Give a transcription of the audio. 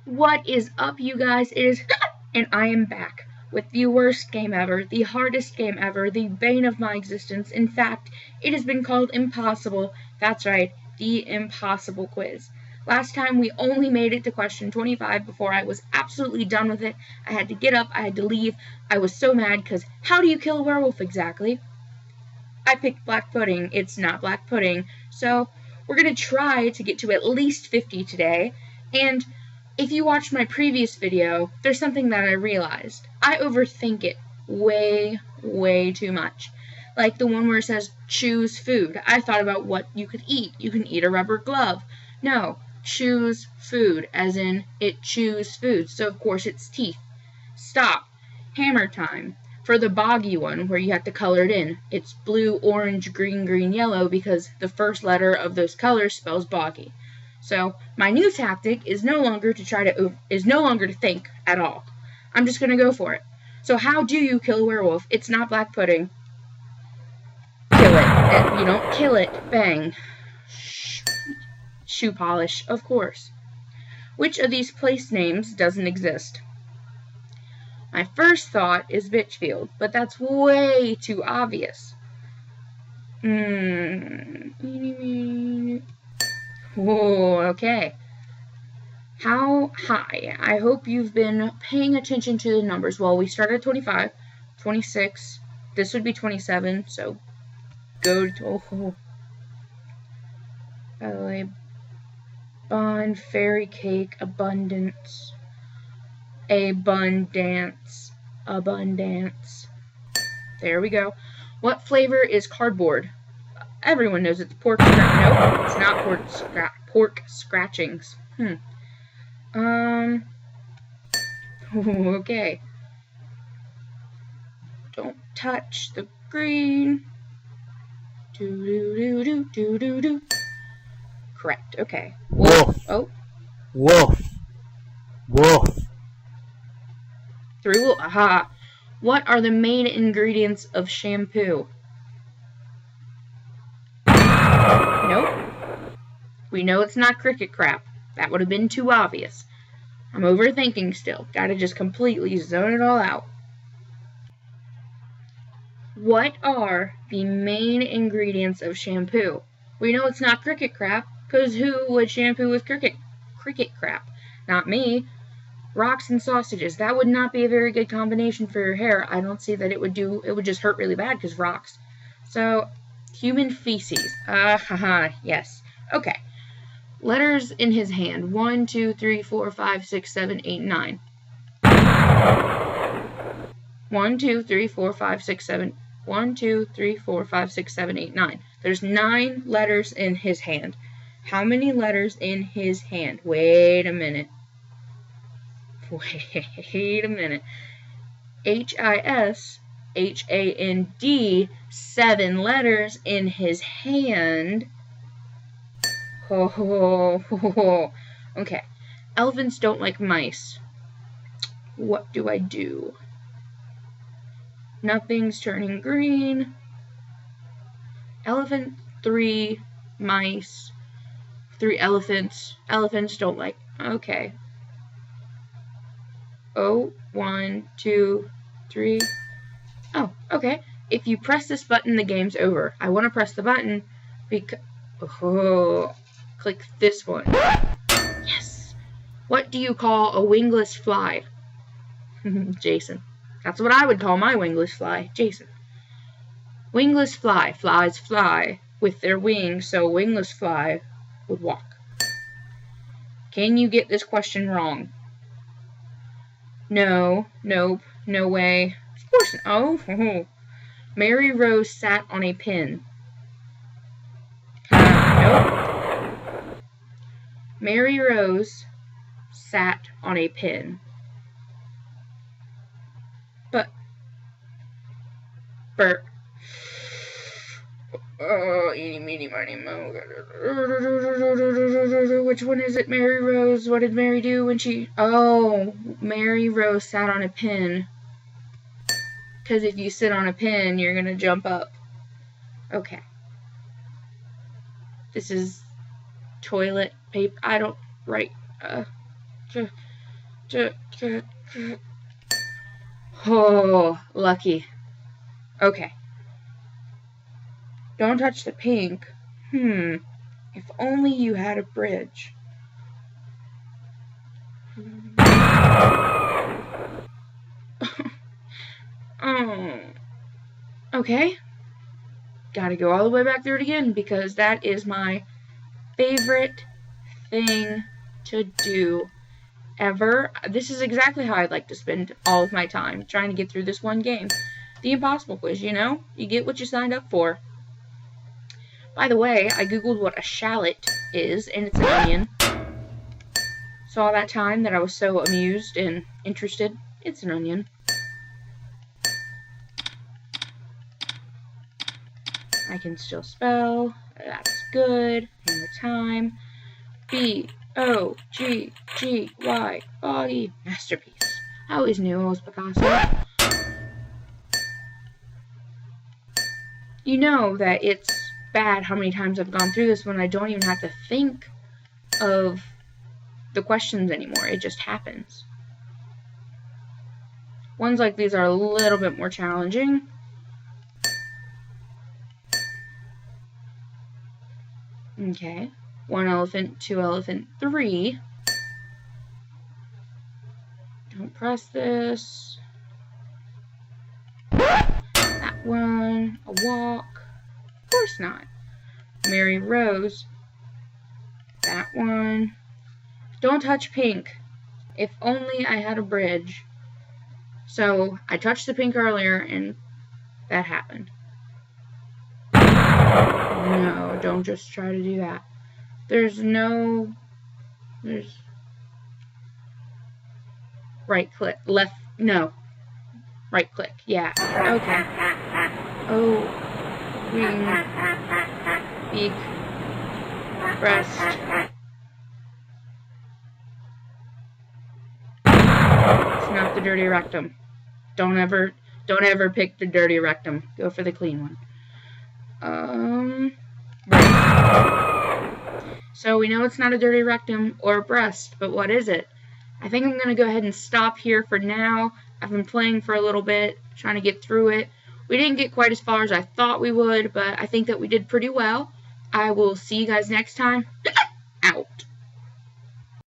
What is up, you guys? It is and I am back with the worst game ever, the hardest game ever, the bane of my existence. In fact, it has been called impossible. That's right, the impossible quiz. Last time we only made it to question 25 before I was absolutely done with it. I had to get up, I had to leave. I was so mad because how do you kill a werewolf exactly? I picked black pudding. It's not black pudding. So we're going to try to get to at least 50 today. And if you watched my previous video, there's something that I realized. I overthink it way, way too much. Like the one where it says, choose food. I thought about what you could eat. You can eat a rubber glove. No, choose food, as in it chews food. So of course it's teeth. Stop. Hammer time. For the boggy one, where you have to color it in, it's blue, orange, green, green, yellow, because the first letter of those colors spells boggy. So my new tactic is no longer to think at all. I'm just gonna go for it. So how do you kill a werewolf? It's not black pudding. Kill it. You don't kill it. Bang. Shoe polish, of course. Which of these place names doesn't exist? My first thought is Bitchfield, but that's way too obvious. Whoa, okay. How high? I hope you've been paying attention to the numbers. Well, we started at 25, 26. This would be 27, so go to LA. Bond, fairy cake, abundance. Abundance. There we go. What flavor is cardboard? Everyone knows it's pork scratchings. Nope, it's not pork scratchings. Okay. Don't touch the green. Do. Correct. Okay. Wolf. Oh. Wolf. Wolf. Through. Aha. What are the main ingredients of shampoo? Nope. We know it's not cricket crap. That would have been too obvious. I'm overthinking still. Gotta just completely zone it all out. What are the main ingredients of shampoo? We know it's not cricket crap, because who would shampoo with cricket crap? Not me. Rocks and sausages. That would not be a very good combination for your hair. I don't see that it would just hurt really bad because rocks. So, human feces. Yes. Okay. Letters in his hand. 1, 2, 3, 4, 5, 6, 7, 8, 9. 1, 2, 3, 4, 5, 6, 7. 1, 2, 3, 4, 5, 6, 7, 8, 9. There's 9 letters in his hand. How many letters in his hand? Wait a minute. HISHAND, 7 letters in his hand. Okay. Elephants don't like mice. What do I do? Nothing's turning green. Elephant, 3 mice, 3 elephants. Elephants don't like. Okay. Oh, 1, 2, 3. Oh, okay. If you press this button, the game's over. I want to press the button because... click this one. Yes. What do you call a wingless fly? Jason. That's what I would call my wingless fly. Jason. Wingless fly. Flies fly with their wings, so wingless fly would walk. Can you get this question wrong? No, nope, no way. Of course. Oh. Mary Rose sat on a pin. Nope. Mary Rose sat on a pin. But Bert. Eeny, meeny, miny, moe. Which one is it? Mary Rose. What did Mary do when she... Oh, Mary Rose sat on a pin. Because if you sit on a pin, you're going to jump up. Okay. This is toilet paper. I don't... Right. Oh, lucky. Okay. Don't touch the pink. If only you had a bridge. Oh. Okay. Gotta go all the way back through it again because that is my favorite thing to do ever. This is exactly how I'd like to spend all of my time, trying to get through this one game. The impossible quiz, you know? You get what you signed up for. By the way, I googled what a shallot is, and it's an onion. So all that time that I was so amused and interested, it's an onion. I can still spell. That's good. Hammer time. B-O-G-G-Y. Boggy. Masterpiece. I always knew it was Picasso. You know that it's bad how many times I've gone through this when I don't even have to think of the questions anymore. It just happens. Ones like these are a little bit more challenging. Okay. 1 elephant, 2 elephant, 3. Don't press this. That one. A walk. Of course not. Mary Rose. That one. Don't touch pink. If only I had a bridge. So, I touched the pink earlier, and that happened. No, don't just try to do that. There's right click, left, no. Right click, yeah, okay. Oh, wing, beak, breast. It's not the dirty rectum. Don't ever pick the dirty rectum. Go for the clean one. Right. So we know it's not a dirty rectum or a breast, but what is it? I think I'm going to go ahead and stop here for now. I've been playing for a little bit, trying to get through it. We didn't get quite as far as I thought we would, but I think that we did pretty well. I will see you guys next time. Out.